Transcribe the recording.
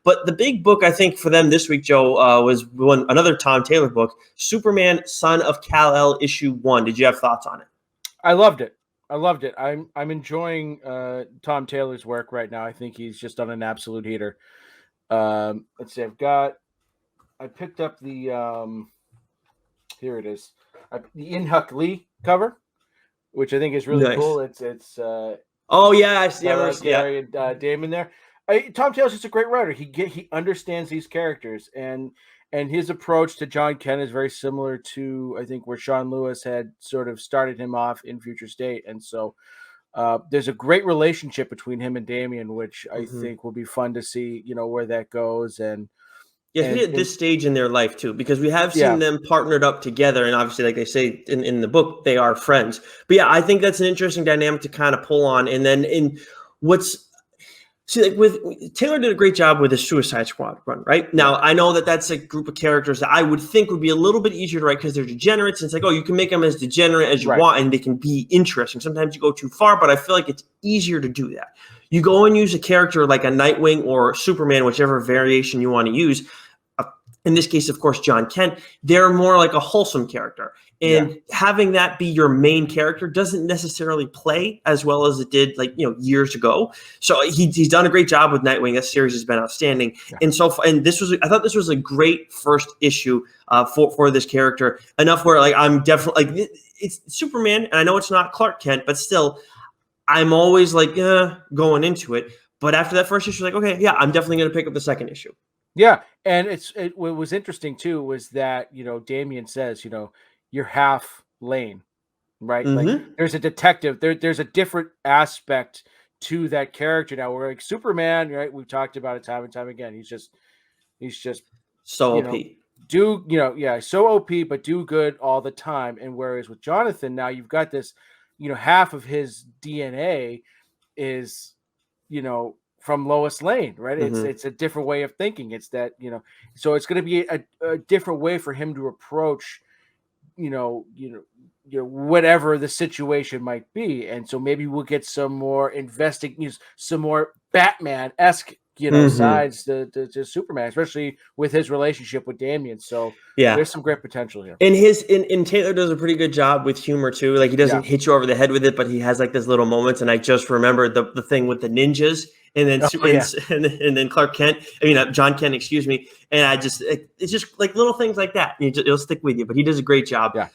But the big book, I think, for them this week, Joe, was another Tom Taylor book, Superman, Son of Kal-El, issue 1. Did you have thoughts on it? I loved it. I'm enjoying Tom Taylor's work right now. I think he's just done an absolute heater. Let's see. I picked up the here it is, the In-Huck Lee cover, which I think is really cool. It's oh yeah, I see. Gary and Damon there. Tom Taylor's just a great writer. He understands these characters, and his approach to John Kent is very similar to, I think, where Sean Lewis had sort of started him off in Future State. And so there's a great relationship between him and Damian, which I think will be fun to see, where that goes. And at this stage in their life too, because we have seen them partnered up together, and obviously, like they say in the book, they are friends. But yeah, I think that's an interesting dynamic to kind of pull on. And then with Taylor did a great job with the Suicide Squad run, right? Now, I know that that's a group of characters that I would think would be a little bit easier to write because they're degenerates. And it's like, you can make them as degenerate as you want, and they can be interesting. Sometimes you go too far, but I feel like it's easier to do that. You go and use a character like a Nightwing or Superman, whichever variation you want to use. In this case, of course, John Kent, they're more like a wholesome character. And having that be your main character doesn't necessarily play as well as it did years ago. So he's done a great job with Nightwing. That series has been outstanding. Yeah. And I thought this was a great first issue for this character, enough where I'm definitely it's Superman, and I know it's not Clark Kent, but still I'm always going into it. But after that first issue, okay, yeah, I'm definitely going to pick up the second issue. Yeah. And what was interesting too was that, Damian says, you're half Lane, right? Like there's a detective, there's a different aspect to that character now. We're like Superman, right? We've talked about it time and time again. He's just so OP. So OP, but do good all the time. And whereas with Jonathan, now you've got this, half of his DNA is, from Lois Lane, right? It's a different way of thinking. It's that, so it's going to be a different way for him to approach, whatever the situation might be. And so maybe we'll get some more some more Batman-esque, sides to Superman, especially with his relationship with Damian. So there's some great potential here. And Taylor does a pretty good job with humor too. Like he doesn't hit you over the head with it, but he has these little moments. And I just remembered the thing with the ninjas. And then and then Clark Kent, John Kent, excuse me. And it's just like little things like that. It'll stick with you. But he does a great job. Yeah.